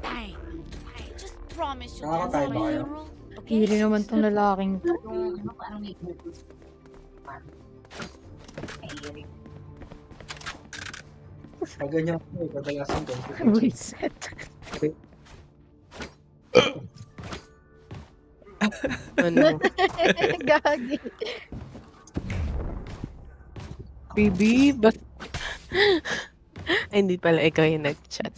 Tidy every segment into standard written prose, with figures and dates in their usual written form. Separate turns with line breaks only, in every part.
bang. Just promise you
Nakakatay ba kayo?
Hiri naman tong lalaking to.
Pag ganyan ko, kadalasan ko.
Reset.
Ano?
Gagi.
Baby, but... Ay, hindi pala ikaw yung nag-chat.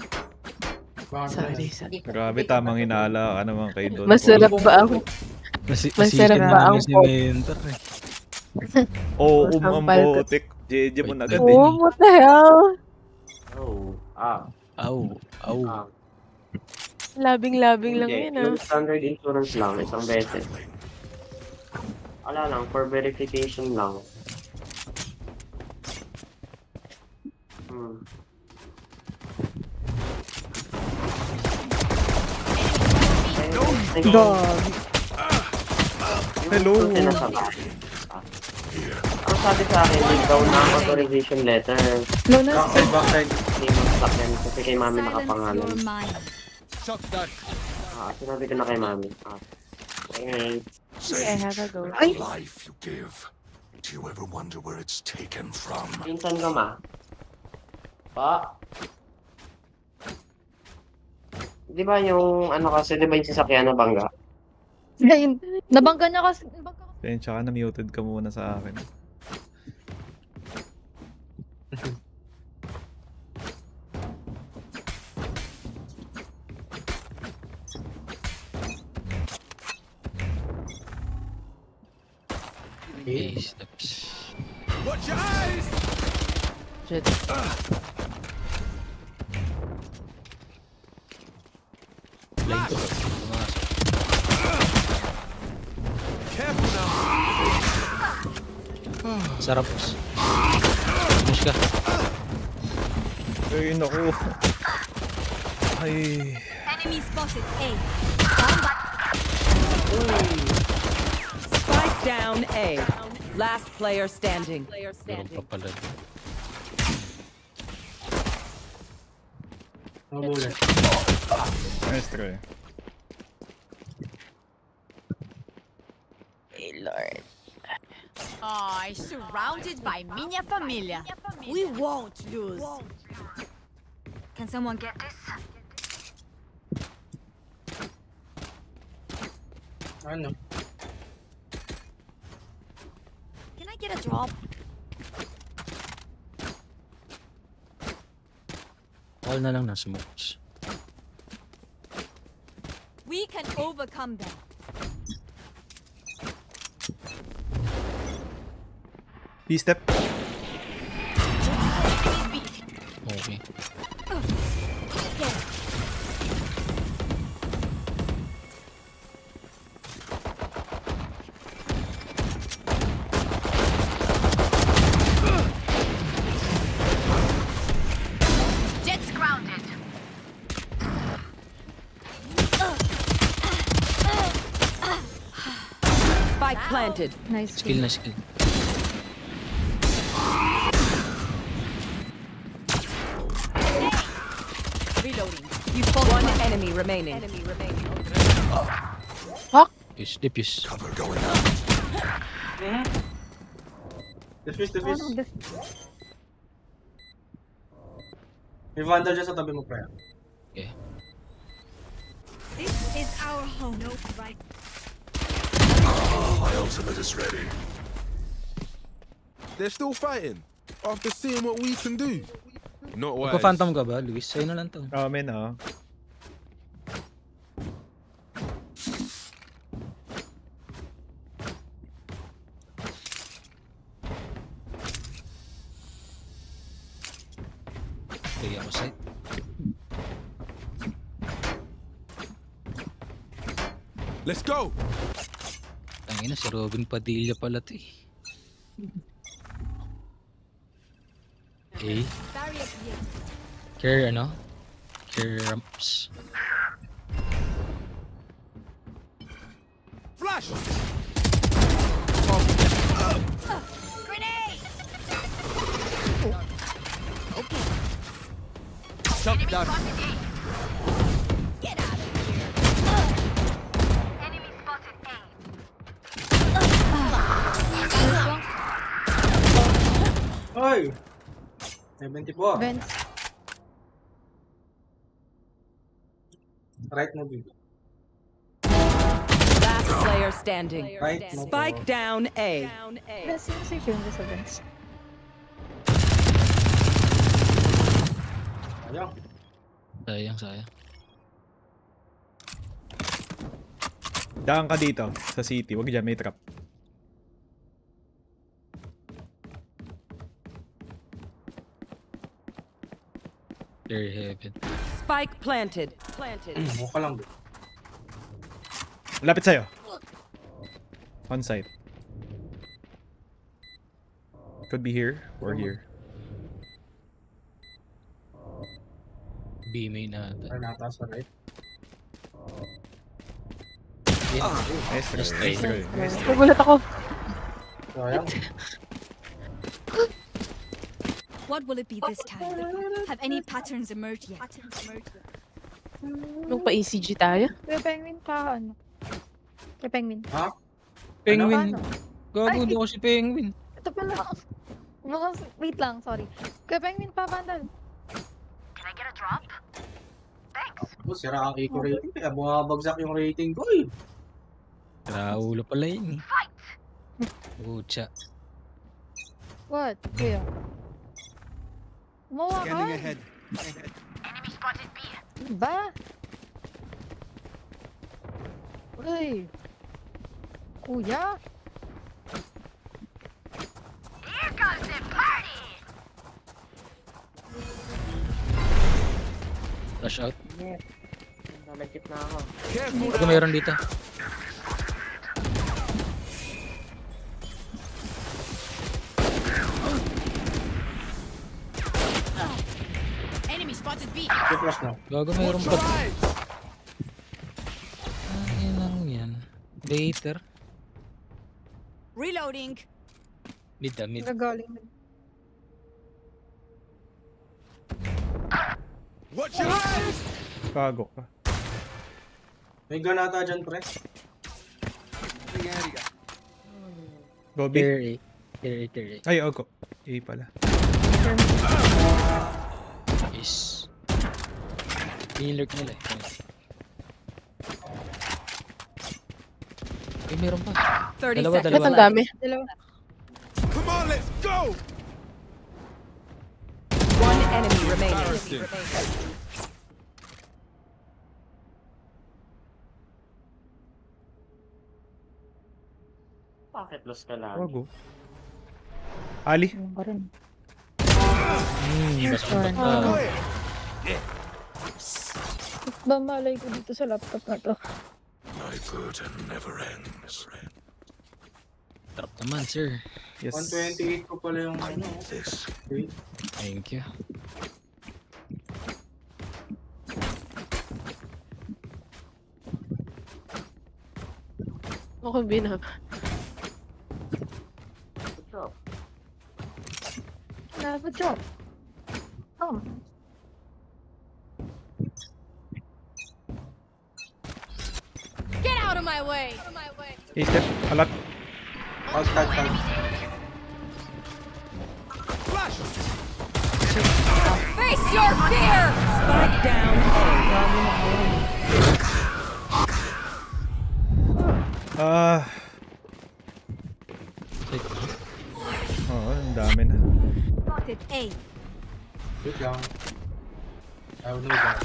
Sorry.
Grabe, tamang hinala ka naman kay Don.
Masarap ba ang... Masarap ba ang pop?
Oo,
Sampal ko.
ambotik. JJ mo na agad
Oh, what the hell? Labing-labing lang yun, ah.
Yung standard insurance lang, isang beses. Wala lang, for verification lang.
Dog.
Hello.
Ang sabi sa akin, need daw na authorization letter.
No, na.
Backside.
Hindi mo sakyan kasi kay mami nakapangalan.
Your mind.
Sinabi ko na kay mami. Okay.
I have a go.
Ay!
Life you give. Do you ever wonder where it's taken from?
Pinsan ka ma? Pa? Di ba yung ano kasi, di ba yung sasakyan na bangga?
Ngayon, nabangga niya kasi.
Tsaka na-muted ka muna sa akin.
Watch your eyes!
Shit.
Careful now!
Sarap. Finish ka.
Ay, naku. Ay.
Enemy spotted. A.
Spike down A. Last player standing.
Meron pa pala.
Nice try.
Hey, Lord.
Surrounded by minha familia. We won't lose. Can someone get this?
Ano?
Can I get a drop?
All na lang na smokes.
We can overcome them.
B-step.
Okay.
Jets grounded.
Spike planted.
Nice.
Skill na skill.
Reloading. You fought one enemy remaining.
Fuck.
Diffuse.
Cover going out.
Defuse.
Ano,
May vandal dyan sa tabi mo, pre.
Okay.
This is our home. No right.
My ultimate is ready.
They're still fighting after seeing what we can do. Not wise.
Magpa-phantom ka ba, Luis? Sa'yo na lang to.
Amen, ah.
Kaya ako side.
Let's go.
Tangina, si Robin Padilla pala to eh. Okay.
Barrier here.
Care ano? Care ramps.
Flash.
Grenade! Get out of here.
Oy! 74.
Vents.
Right mo, big.
Last player standing.
Right mo.
Spike down A.
Vents yung si Jun sa vents.
Ayaw.
Sayang.
Daan ka dito sa city. Wag dyan, may trap.
Clear heaven.
Spike planted.
Mukha lang, big.
Lapit sa'yo. On site. Could be here or here.
B main na.
Ay, nataas na right.
Nice try. Nice try.
Nagulat ako.
Sayang.
What will it be this time? Have any patterns emerged yet?
Nung pa-ECG tayo.
Kuya Penguin pa ano? Kuya Penguin.
Ha?
Penguin.
Ano?
Gago
Ay.
daw si Penguin.
Ito pala. Wait lang, sorry. Kuya Penguin pa, Vandal.
Oh, sira ang eco rating. Kaya bumabagsak yung rating ko eh.
Raulo pala yun eh. Ucha.
What? Kuya? Umawa ka?
ahead.
Ba? Uy! Kuya?
Flash out.
Nalagkit na ako.
Bago mayroon dito.
Enemy spotted B.
Okay, flash na.
Gago mayroon pa. Ay lang yan. Later.
Reloading.
Mid.
Nagaling.
Watch your eyes!
Kago ka.
May ganata dyan, pre.
Go B.
Tier A.
Ay, Ogo. A pala.
Is. Pinilurk nila eh. Eh, meron pa.
30
Dalawa.
seconds
Ba't ang
left.
dami?
Dalawa.
Come on, let's go!
One enemy remaining.
Embarrassing.
Bakit lost ka lang?
Ogo. Ali.
Ayun pa rin.
Basang pa.
Ba malay ko dito sa laptop na to?
My burden never ends.
Trap naman, sir.
Yes.
128 ko pala yung ano.
This
Okay.
Thank you.
Ako bina.
Good job.
Good job.
Get out of my way.
A step. Alat.
Tag.
Face your fear.
Spike down
Ang dami na.
Spotted A.
Wait lang. I don't know that.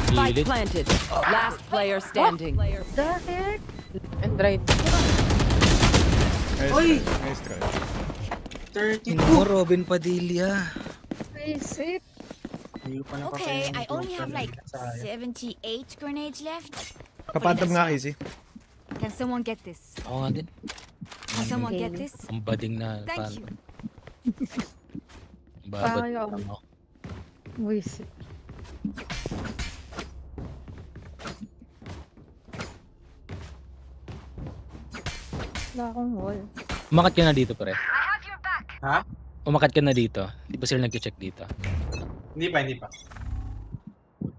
Spike
Gilid.
planted. Last player standing.
The heck?
And right.
Nice
Oy!
try. Nice try.
32!
Mo Robin Padilla.
Basic.
Hindi ko pa napatay
Okay,
yung
I only have
total.
like
Sayang.
78 grenades left.
Kapantam nga, Easy.
Can someone get this?
Ako nga din.
Can someone get this?
Ang bading na
Thank
pan.
you.
Babad
Ayaw.
ako.
Basic. Wala akong wall.
Umakit ka na dito, pare.
Ha?
Umakat ka na dito. Di ba sila nag-check dito?
Hindi pa.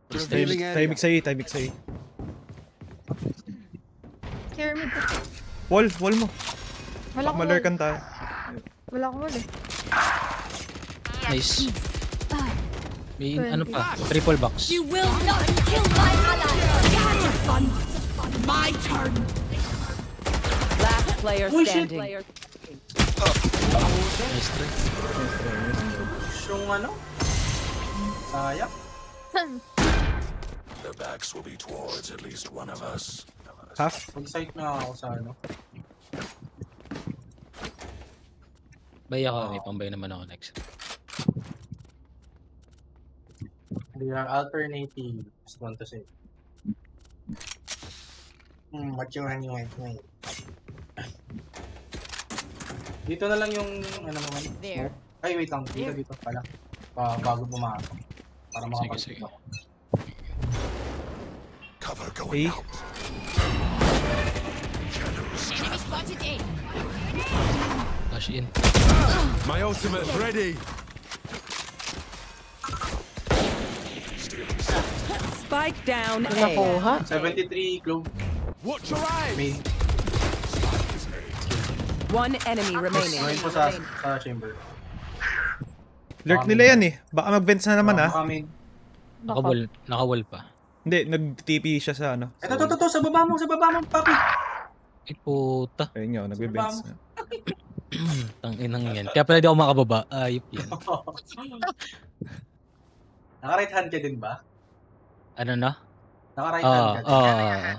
Timing sa A.
Care mid.
Wall mo.
Wala akong
Maler
wall.
kan tayo.
Wala akong wall eh.
Nice. May
20.
ano pa? Triple box.
You will not kill my ally. Have fun. My turn.
Last player
Uy, shit.
standing.
Nice try.
Yung ano? Sayang.
Their backs will be towards at least one of us.
Half.
Mag-site na ako sa ano.
Bay ako. May pambay naman ako next.
They are alternating. Just want to say. What you want? Dito na lang yung ano naman.
There.
Ay, wait lang. Dito pala. Bago pumasok. Para
Sige.
makapag-dito.
Cover going
A.
out.
Enemy spotted A.
Flash in.
My ultimate's ready.
Spike down A.
Nakuha.
73 globe.
Watch your eyes.
Main.
One enemy remaining.
Ngayon po sa chamber.
Lurk nila yan eh. Baka mag-vents na naman
Baka main.
Naka-wall pa.
Hindi, nag-TP siya sa ano.
Ito, sa baba mo, papi.
Ay puta.
Ayun nga, nag-vents na.
Tanginang yan. Kaya pala di ako makababa. Ayop yan.
Naka-right hand ka din ba?
Ano na?
Naka-right hand ka din.
Kaya.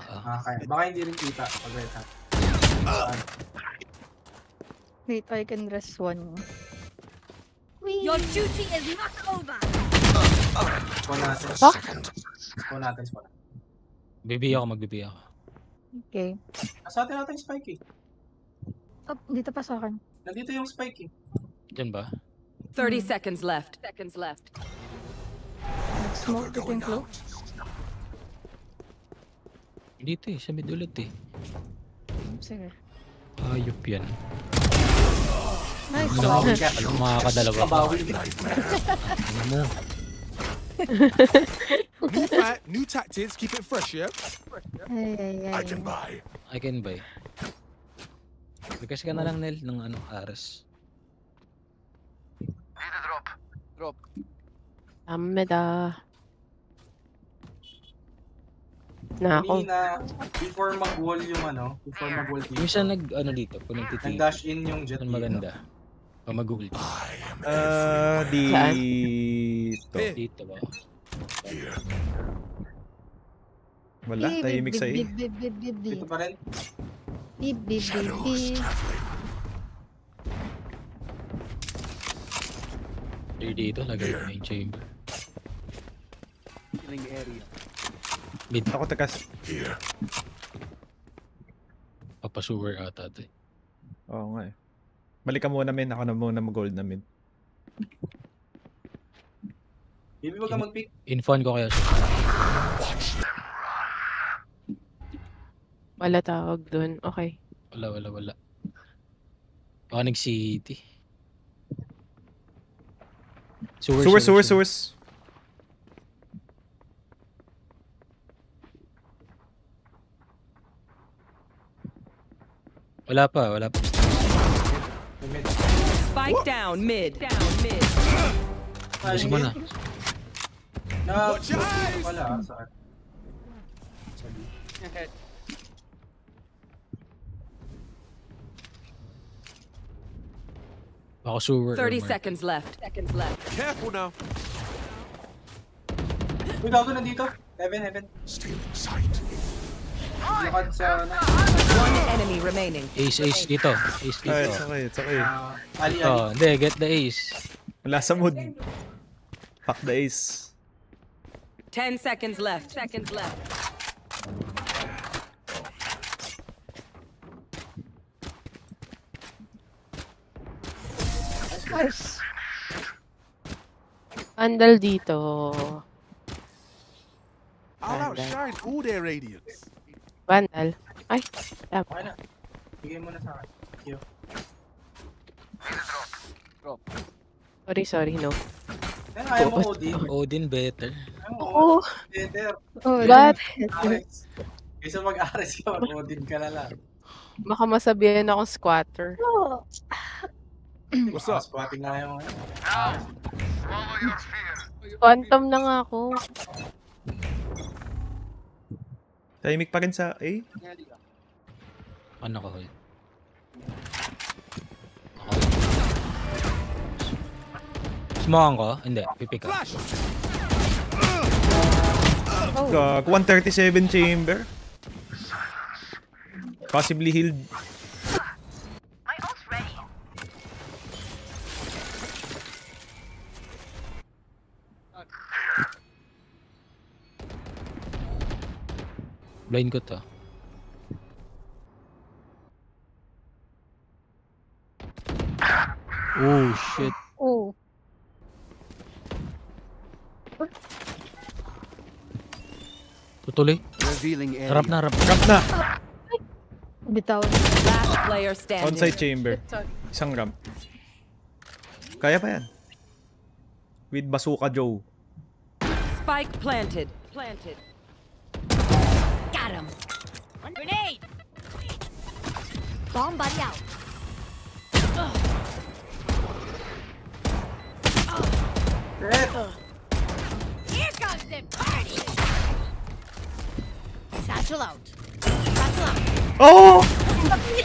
Baka hindi rin kita pag right hand.
Wait, I can rest one.
Your duty is not over.
Spawn natin.
Second.
Spawn natin.
Bibi ako, magbibi ako.
Okay.
Nasa atin natin yung spike eh.
Oh, dito pa sa akin.
Nandito yung spike eh.
Diyan ba?
30 seconds left.
Nag-smoke dito yung flow.
Dito eh, sa mid ulit eh.
Sige.
Ayop yan.
Nice.
Ano makakadalawa pa? Ano mo?
New fight, new tactics. Keep it fresh, yeah.
I can buy.
I can buy. Kasi ka na lang, Nel, ng ano, Ares.
Ameda. Na ako.
Kanina, before mag-wall yung ano, dito.
Minsan ano dito, kung nagtitip.
Nag-dash in yung jet.
Ang maganda. O mag-google.
Dito.
Dito ba?
Here.
Wala, tahimik sa A.
Dito pa rin.
Shadows traveling.
Dito, lagay ko na yung chamber. Mid.
Ako takas.
Here.
Papasuwer ata ito eh.
Oo nga eh. Balik ka muna min. Ako na muna mag-gold na min.
Baby, wag ka mag-pick.
Infon ko kaya siya.
Wala tawag dun. Okay.
Wala. Baka nag-city.
Sewers.
Wala pa.
Spike down mid.
Gusto mo na.
Wala. Saan?
Baka sewer.
30 seconds left.
Careful now.
Uy, gago nandito. Heaven.
Stealing sight.
Lakad sa...
One enemy remaining.
Ace dito. Ace dito.
It's okay.
Ali.
Oh, hindi. Get the ace.
Wala sa mood. Fuck the ace.
10 seconds left.
Nice.
Andal dito.
I'll outshine all their radiance.
Vandal. Ay,
Okay na. Bigay mo na sa akin. Thank you.
Sorry, no.
Ayaw mo Odin.
Odin better.
Oo.
Better.
Oh,
But,
Ares. Kaysa mag-Ares ka, mag-Odin ka na lang.
baka masabihan akong squatter.
Oh.
What's up?
Squatting na yung
Quantum na nga ako.
Tahimik pa rin sa A.
Ano ka, Hoy? Smokan ko? Hindi, pipick up.
Gag, 137 chamber. Possibly healed.
Blind ko to. Oh, shit.
Oh.
Tutuloy. Harap na, harap.
Ramp na.
Bitaw.
Last player standing.
Onside chamber. Isang ramp. Kaya pa yan. With Bazooka Joe.
Spike planted. Got him. Grenade. Bomb buddy out. Here comes the party. Satchel out.
Oh!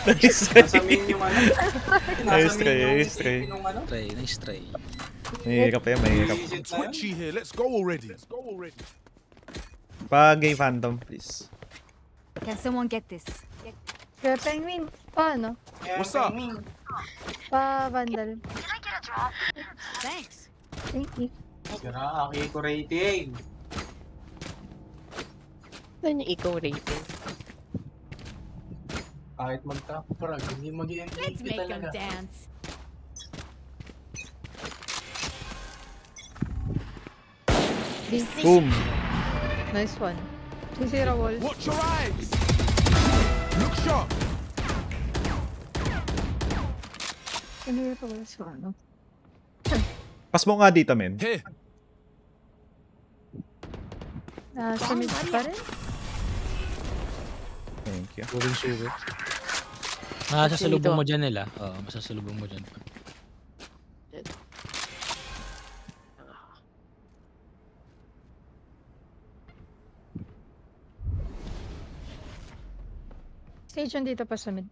Nice
nasa
try.
main yung ano.
Nice try.
Nice try.
Mahirap pa yan, mahirap.
Twitchy here. Let's go already.
Pa-gay Phantom, please.
Can someone get this?
Kaya penguin. Paano?
What's up?
Pa Vandal.
Thanks.
Thank you.
Sira, aki ko rating.
Saan yung eco rating?
Kahit magka-frag, hindi
Let's
mag-MVP
make them
talaga.
dance.
Boom.
Nice one. 2-0 wall.
Watch your eyes. Look sharp.
Ano yung pa wala sa ano?
Pas mo nga dito, men.
Here.
Sa mid pa rin?
Thank you.
Going sugar. Masasalubong mo dyan nila. Oo, masasalubong mo dyan.
Stage dito pa sa mid.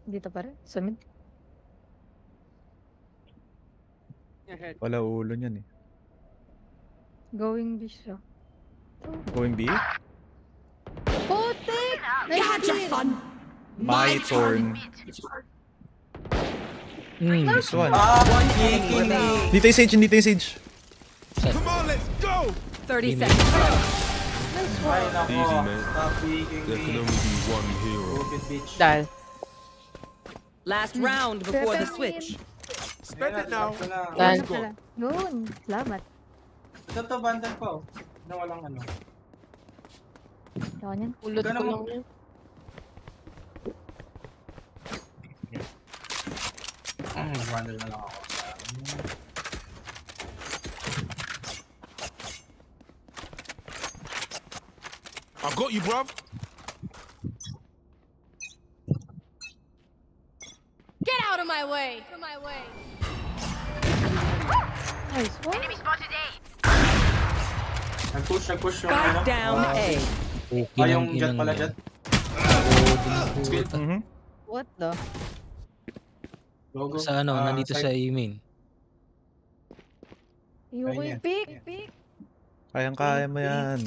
Dito pa rin? Sa mid?
Wala ulo niyan eh.
Going B siya.
Going B?
Putik! Nice fun!
My turn. This one.
One enemy remaining.
Dito yung Sage, dito yung Sage.
Come on, let's go.
30 seconds.
Ay, nako.
Easy, man.
Stop peeking
There can
me.
only be one hero.
Stupid bitch.
Dal.
Last round before the switch.
Spend it now.
Dal.
Ano pala? Yun. Salamat.
Ito bandal pa oh. Na walang ano.
Ako niyan.
Ulot ko
Ganun mo.
lang yun.
Bandal na lang ako.
I got you, bruv.
Get out of my way!
Nice one.
Nag-push yung
Spike
ano.
down A.
Ah, yung jet pala jet. Skill.
What the?
Logo.
Sa ano, nandito sa E-main.
You
Ayun
will
yan.
pick.
Kayang-kaya mo yan.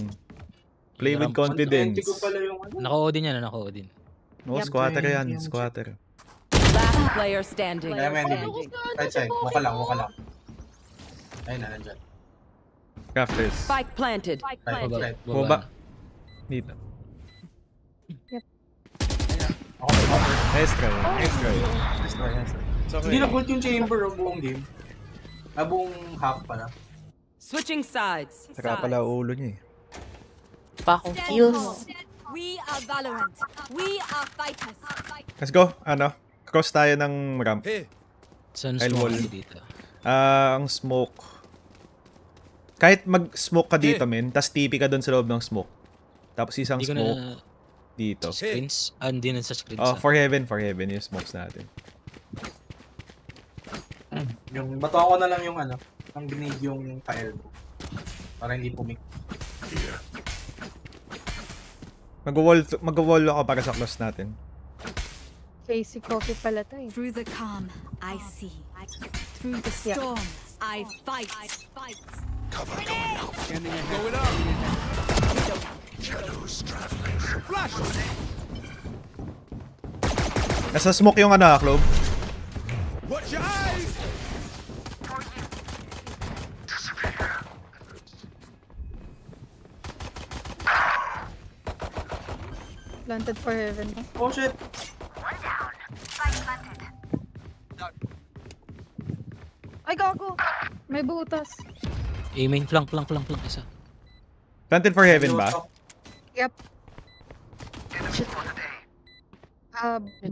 Play with
20
confidence.
ko pala yung ano.
Naka-Odin yan, naka-Odin.
No, squatter yan. Squatter.
Last player standing.
Kaya men, right side. Muka lang. Ayun na, nandyan.
Crafters.
Spike planted.
Right.
Boba. Dito.
Ako.
Nice try.
Nice try.
It's okay.
Hindi na-bolt yung chamber ang buong game. Buong half pala.
Switching sides.
Saka pala ulo niya eh.
Pa akong kills.
We are Valorant. We are fighters.
Let's go. Ano? Cross tayo ng ramp.
Here.
Saan
Kyle
smoke
wall.
dito?
Ang smoke. Kahit mag-smoke ka dito, men, tas TP ka doon sa loob ng smoke. Tapos isang
Hindi ko
smoke
na
dito.
screens. Hindi na sa screens.
Oh, for heaven yung smokes natin.
Yung bato ako na lang yung ano, ang grenade yung ka-elbow. Para hindi pumik.
Mag-wall ako para sa close natin.
Casey coffee pala to eh.
Through the calm, I see. Through the storm, I fight.
Cover going out.
Going up.
Shadows traveling.
Flash.
Nasa smoke yung ano, Clove.
Watch your eyes.
Planted for heaven.
Oh shit!
Ay, gago! May butas.
Aiming flank isa.
Planted for heaven ba?
Yep.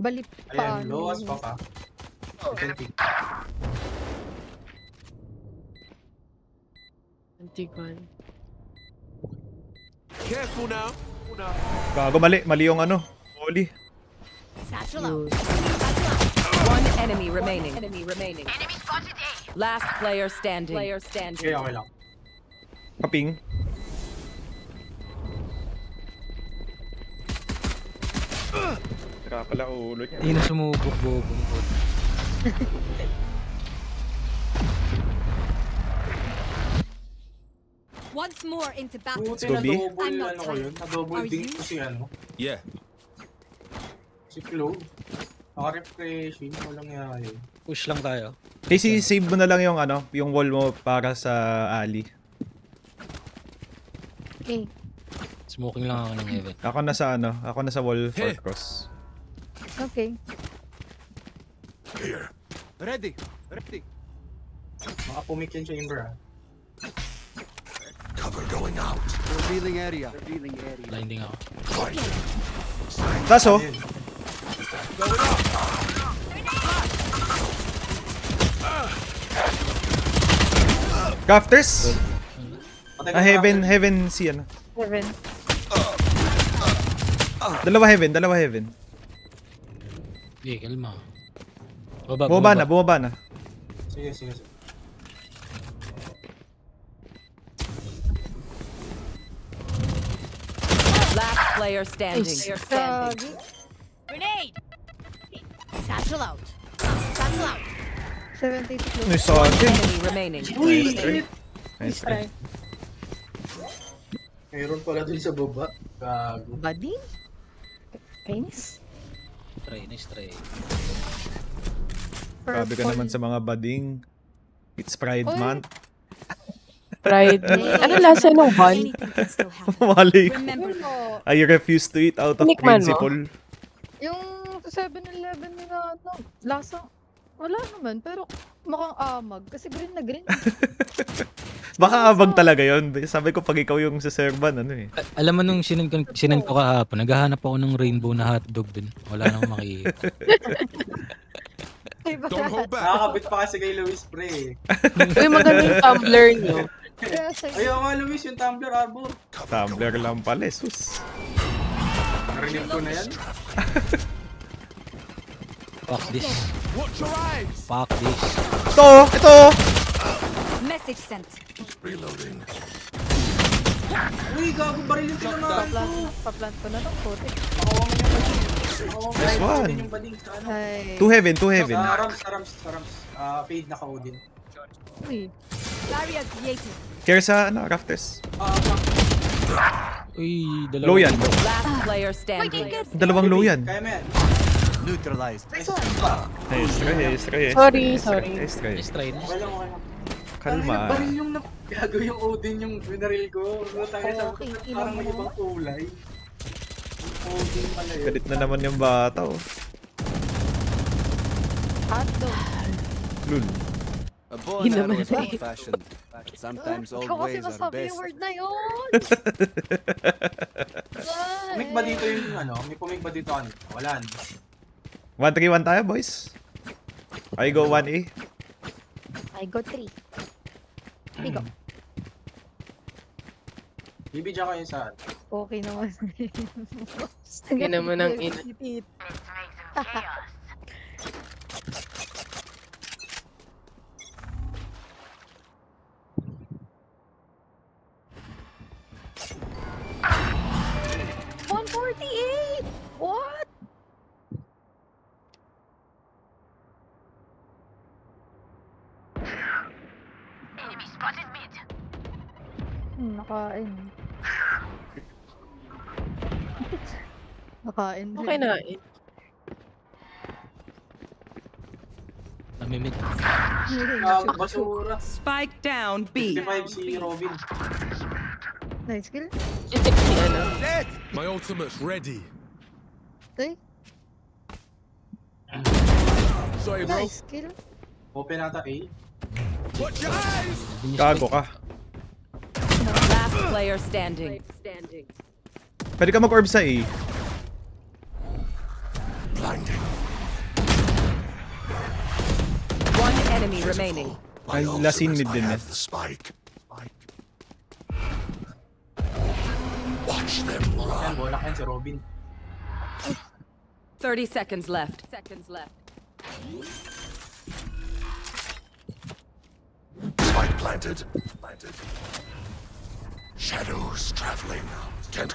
Balik pa.
Ayan, low as pa pa.
Antigone.
Careful now.
Gago, mali yung ano. Holy.
Satchel out.
One enemy remaining. Last player standing.
Okay, okay lang.
Kaping. Saka pala ulo niya.
Hindi na sumubok, bobong.
Once more into battle.
Buti
go
na
B.
double
I'm not
ano ko yun.
tired.
Na-double
Are
ding
you?
ko si ano.
Yeah.
Si Clove. Naka-refreshing. Walang yaya.
Push lang tayo.
Casey, save mo na lang yung ano, yung wall mo para sa alley.
Okay.
Smoking lang ako ng heaven.
Ako na sa wall for
Hey.
cross.
Okay.
Here.
Ready.
Makapumik yan siya, Imber.
Cover going out.
Revealing area.
Blinding ako.
Right.
Taso, Crafters! Heaven si ano.
Heaven.
Dalawa heaven.
Okay, kalma.
Bumaba na.
Sige.
Last player standing.
Gagi.
Grenade. Satchel out.
72 close.
Nice
One
atin.
enemy remaining.
Nice try.
Mayroon pala dun sa baba. Gago.
Buddy?
Kainis.
Nice try.
Sabi ka naman sa mga bading. It's Pride
Oy.
Month.
Pride. Ano lasa nung ban?
Anything can still happen.
Mali.
Remember
Ano?
I refuse to eat out of
Tikman mo.
principle.
Yung sa 7-Eleven nila, ano, lasa, wala naman, pero mukhang amag. Kasi green na green.
Baka abag talaga yon. Sabi ko pag ikaw yung sa serban, ano eh.
Alam mo nung sinend ko kahapon, naghahanap ako ng rainbow na hotdog dun. Wala nang makikita.
Iba
Don't hold back.
Nakakabit pa kasi kay Luis, pre.
Uy, maganda yung tumbler nyo.
Kaya sa'yo.
Ayaw nga, Luis, yung Tumblr Arbor.
Tumbler lang pala, sus.
Narinig ko na yan.
Fuck this.
Watch your eyes.
Fuck this.
Ito!
Message sent.
Reloading.
Uy, gago, baril yung tinamahan ko.
Pa-plant ko na lang, puti.
Nice one.
Yung bading sa ano.
Ay.
Two heaven.
Sa Rams. Fade na ka-Odin.
Uy.
Barrier created.
Care sa ano, rafters.
Uy, dalawa.
Low yan.
Last player standing.
Dalawang low yan.
Kaya mo yan.
Neutralized.
Nice try.
Sorry.
Nice try.
Nice try.
Okay lang.
Kalma.
Baril yung gago yung Odin yung binaril ko.
Okay,
Parang may ibang kulay. Odin pala yun.
Galit na naman yung bata, oh.
Hotdog.
Lul.
A bow and arrow is
Hinamatay.
old-fashioned. Sometimes old
Ikaw kasi
ways are
masabi
best.
yung word na yun.
Pumig ba dito yung ano? May pumig ba dito ano? Wala.
1-3-1 tayo, boys. I go 1A.
I go 3. Ikaw.
Bibidya kayo sa
Okay naman.
Okay naman ang ina.
What? Nakain. Nakain.
Okay na.
Namimit.
basura.
Spike down B.
55 si Robin.
Nice kill.
My ultimate's ready.
Okay.
Sorry, bro.
Nice kill.
Open ata A.
Watch your eyes!
Gago ka.
Last player standing.
Pwede ka mag-orb sa A.
Blinding.
One enemy remaining.
My
Ay, lasin mid
ultimate,
din
I
eh.
have the spike. Watch them
Yan,
run.
bola yan si Robin.
30 seconds left.
Spike planted. Shadows traveling. Can't.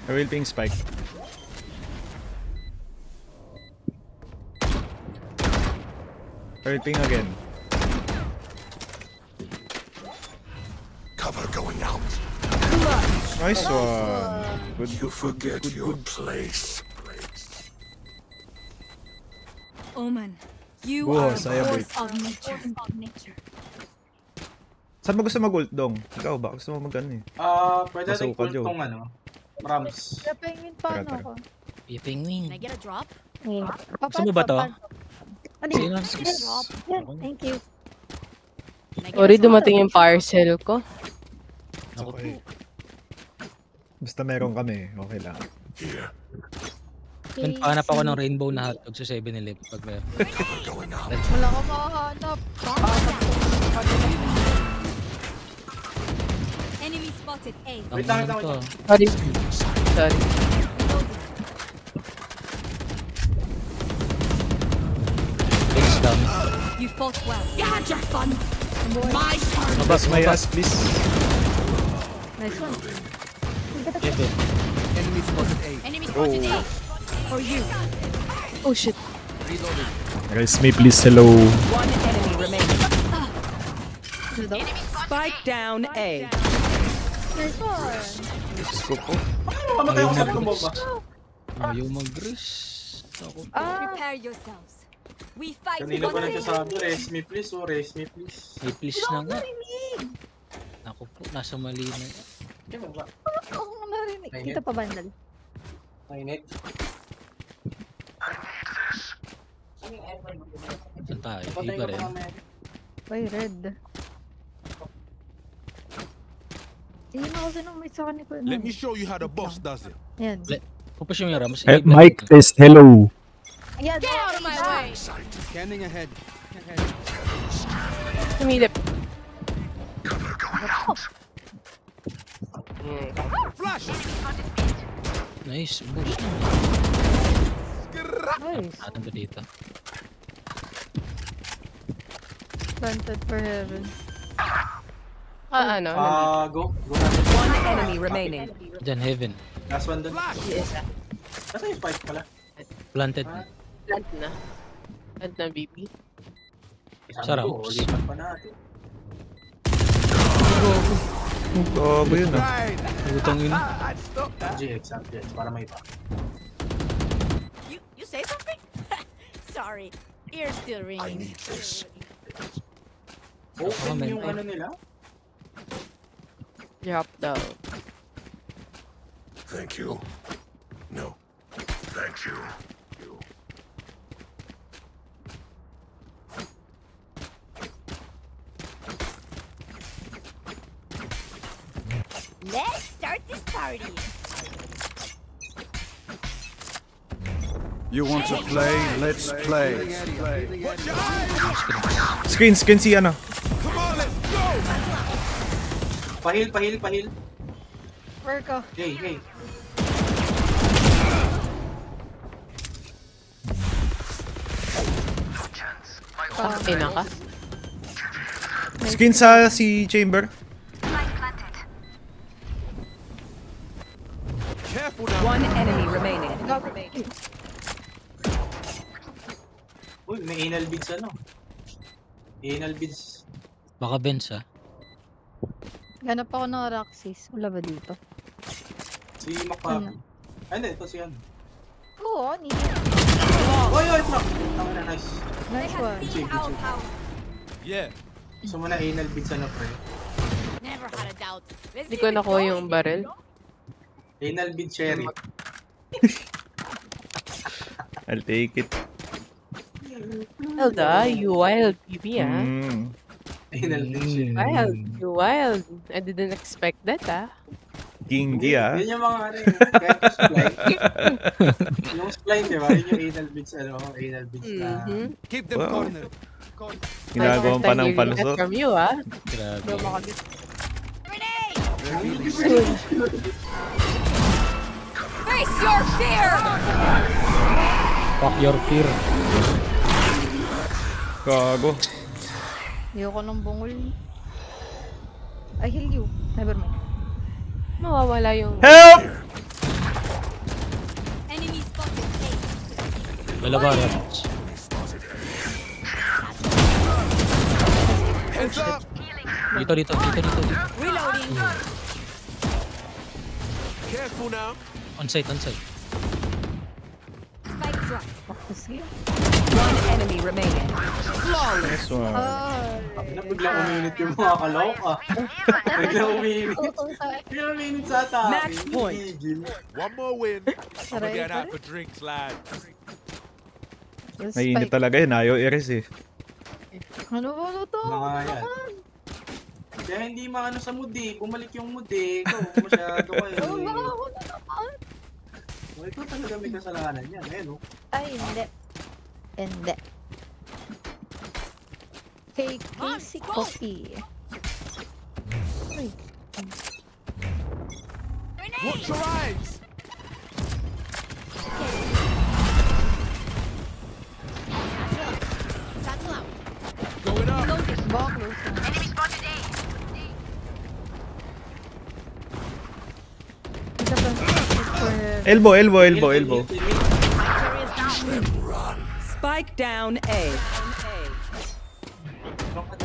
I will ping spike. I will ping again.
Cover going out.
Nice one. Good,
You forget your place.
Omen, you
Whoa,
are a
saya,
force
boy.
of nature.
Saan mo gusto mag-ult, Dong? Ikaw ba? Gusto mo mag-ano eh?
Pwede natin
Masukal
ult
yun.
tong ano. Rams.
Kaya pengin paano
Tara,
ako?
Ipingwing.
Can I get a drop?
Gusto mo ba to?
Ano
Sino?
yun? Yan, thank you.
Can I get
Sorry,
a drop?
dumating yung parcel ko.
Okay. Basta meron kami, okay lang.
Here.
Hanap ako ng rainbow na hotdog sa 7-Eleven pag meron.
Cover going out.
Wala ka makahanap.
Enemy spotted A.
Ang
Wait lang,
ano
wait
to,
lang.
Sorry.
Base down.
You fought well. You had your fun. My turn.
Mabas my ass, please.
Nice one.
Heaven.
Enemy spotted A.
Enemy spotted A. For you.
Oh shit.
Guys, may please, hello.
One enemy remaining.
Ano daw?
Spike down A.
Nice one.
Gusto ko.
Mamatay ako sa akin ng bomba.
Ayaw mag-rush. Ako.
Prepare yourselves. We fight
Kanina pa
once
nagsasabi, rest me please, oh, rest me please.
Hey, please na nga. Ako po, nasa mali na yan.
Kaya ba?
Oo, narinig. Dito pa bandal.
Mainit.
Saan tayo?
Patay
Iba
ko
rin.
pa mamaya.
Ay, red. Tingin ako sino may sa kanil ko.
Let me show you how the boss does it.
Ayan.
Pupush yung Ramos.
Mike test, hello.
Ayan.
Get out of my way.
Scanning ahead.
Sumilip.
Flash!
Nice. Boost.
Nice.
Ano ba dito?
Planted for heaven.
Ano?
Go natin.
One enemy remaining.
Diyan, heaven.
Last one dun.
Flash!
Nasa yung spike pala?
Planted.
Plant na. Plant na, BB.
Sarap.
Lipat pa natin.
Gago yun ah.
Right!
Utang yun.
I'd stop that.
GX, para may pa.
You say something? Sorry. Ears still
I
ringing.
need this.
Open yung ano nila?
Drop down.
Thank you. No. Thank you.
Let's start this party.
You want to play? Let's play.
Screen si ano.
Come on, let's go.
Pahil.
Where ka?
Hey.
Okay na ka.
Screen sa si Chamber.
Careful now.
One enemy remaining.
Uy, may anal beads ano. Anal beads.
Baka Benz ah.
Ganap ako ng Araxis. Wala ba dito?
Si Macpapi. Ay, hindi. Ito si ano.
Oo, ni.
Oy, truck. Tama na, nice.
Nice one.
Chill.
Yeah.
Gusto mo na anal beads ano, pre?
Never had a doubt. Let's
Hindi
give
ko
it
nakuha
going.
yung barrel.
Anal bead cherry.
I'll take it.
Wild you wild baby
Anal bead cherry.
Wild, you wild. I didn't expect that
Kingi ah.
Yun yung mga ano yung kahit yung spline. Yung spline, di ba? Yun yung anal beads ano, anal beads na.
Keep them
Wow.
cornered.
Ginagawa pa ng
That
palusot.
from you
Grabe.
Face your fear!
Fuck your fear.
Gago.
Ayoko ng bungol. I heal you. Never mind.
Mawawala yung...
Help!
Enemy spotted. Hey.
Dalawa Rams.
Heads up.
Dito.
Reloading.
Careful now.
On site.
Spike drop.
Fuck this game.
One enemy remaining.
Nice one.
Na biglang uminit yung mga kaloka. Biglang uminit. Biglang uminit sa atake.
Match point.
Gigil.
One more win. I'm
Aray,
getting out
aray.
for drinks, lad.
Mainit talaga yun. Ayaw i-res eh.
Ano to?
Mga yan. Kaya hindi maano sa mood eh. Bumalik yung mood eh. Ikaw, masyado kayo.
Oh, baka ako na naman.
Ikaw talaga may kasalanan yan. Ayun, oh.
Ay, hindi. Hindi. Fake Casey Coffee. Ay.
Watch your eyes.
Satchel out.
Going up.
Baka close na.
Enemy spotted A.
Isa pa.
Elbow.
Heal,
Carry is down.
Spike down A.
Drop ka.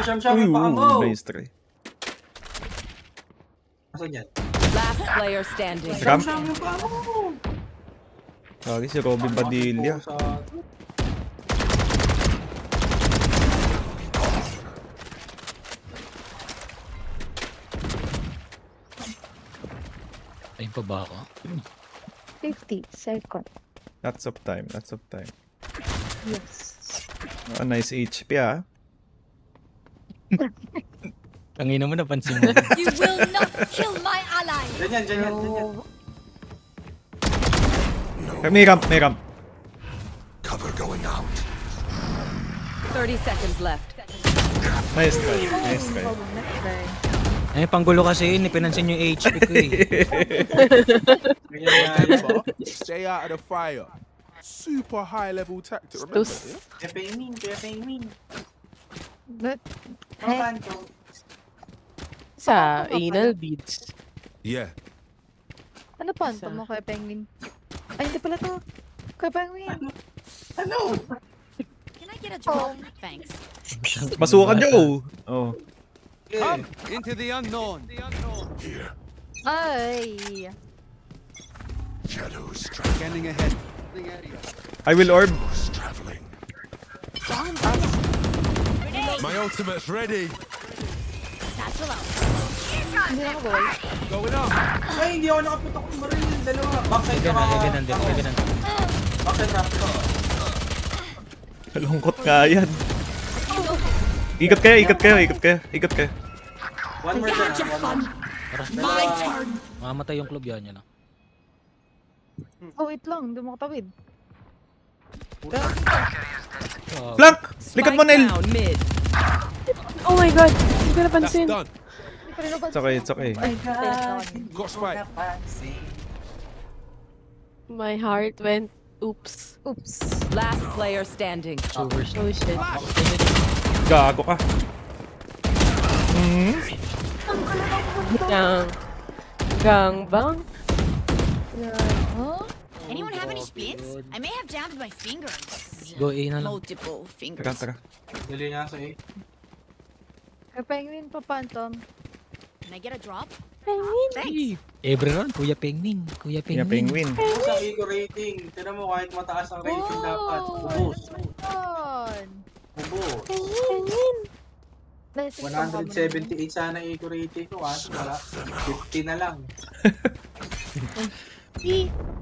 Siyam,
Uy,
pa mo.
nice try.
Asan yan?
Last player standing.
Ram?
Siyam yung pa mo.
Lagi si Robin Padilla.
Ayun pa ba ako?
50 seconds.
Lots of time.
Yes.
Ah, nice HP ah.
Tangina mo, napansin mo.
You will not kill my ally.
Ganyan.
May ramp.
Cover going out.
30 seconds left.
Nice try.
Ay, panggulo kasi yun. Pinansin yung HP ko eh.
Remember, stay out of the fire. Super high level tactic. Remember? Yeah?
Kaya pingin.
But,
Papanto.
Sa anal beads.
Yeah.
ano pa? Ito mo kay Penguin? Ay, hindi pala to. Kay Penguin.
Ano?
Can I get a drone? Thanks.
Pasukan Joe. Oh.
Okay.
Into the unknown.
Here.
Ay.
Shadows
Scanning ahead.
I will orb.
traveling.
My ultimate's ready.
Satchel out.
Hindi na mag-away.
Going up.
Ay, hindi ako nakaputok ng baril yung dalawa. Backside ka ka.
Heaven.
Backside trap ko.
Kalungkot nga yan. Ikot kayo.
One more dyan.
My turn.
Mamamatay yung club yan na.
Oh, wait lang. Hindi mo katawid.
Flank! Likod mo, Nel!
Down mid.
Oh my god, hindi ko napansin.
That's done.
Hindi pa rin napansin.
It's okay.
Ay, God.
Got spike.
My heart went, oops.
Oops.
Last player standing.
Oh shit.
Gago ka.
Gangbang.
Huh?
Anyone have any splints? I may have jammed my fingers.
Go A na lang.
Multiple fingers.
Taka.
Dali niya sa A.
May penguin pa, Phantom.
Can I get a drop?
Penguin.
Thanks.
Every round, Kuya Penguin.
Yeah, penguin.
Ubus ang eco rating. Tignan mo kahit mataas ang rating dapat. Ubus.
Yun.
Ubus.
Penguin.
178 sana eco rating ko. Wala. 50 na lang.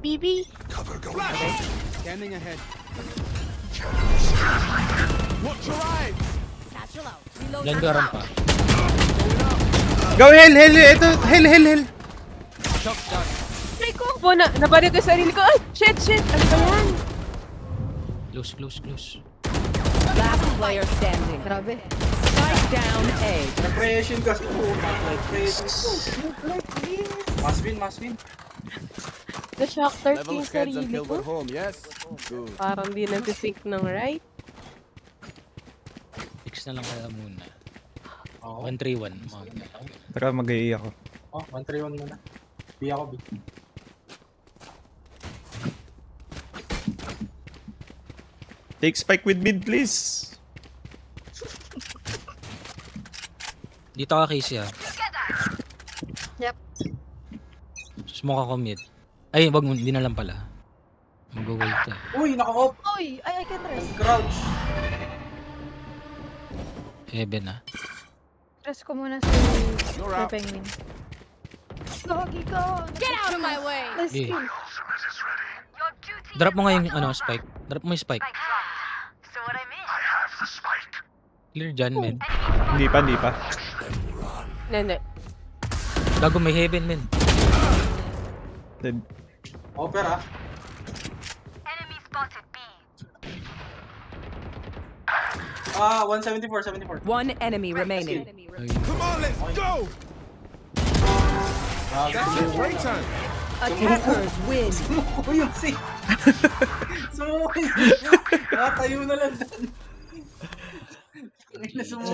BB.
Cover going out.
Scanning ahead. Watch your eyes.
Satchel out.
Yan garan pa.
Go, Hel! Hel!
Try ko. Nabari ko sa sarili ko. Ay, shit. Ano ba yan?
Close.
Last player standing.
Grabe.
Spike down A.
Depression kasi po. Depression po. Must win.
The shock 13
Level of heads
sarili
and killed
ko.
at home, yes? Good.
Parang di nag-sync ng right.
Fix na lang kaya muna.
Oo.
1-3-1.
Taka, mag-i ako.
Oh, 1-3-1 muna. B ako, B.
Take spike with mid, please.
Dito ka, Casey ah.
Yep.
Smoke ako mid. Ay, wag mo, hindi na lang pala. Mag-wall ka.
Uy, naka-off.
Uy! I can rest.
Crouch.
Heaven ah.
Rest ko muna si
You're
Kuya
out.
Penguin. Gagi ka!
Get out of my way.
Nice
Eh.
kill.
Drop mo nga yung spike. Drop mo yung spike. Clear dyan, men.
Hindi pa.
Hindi.
Gago may heaven, men.
Dead.
Opera. Ah, 174.
One enemy remaining.
Come on, let's go. Break time.
Attackers win.
Sumuko yung si. Nakatayo na lang dyan.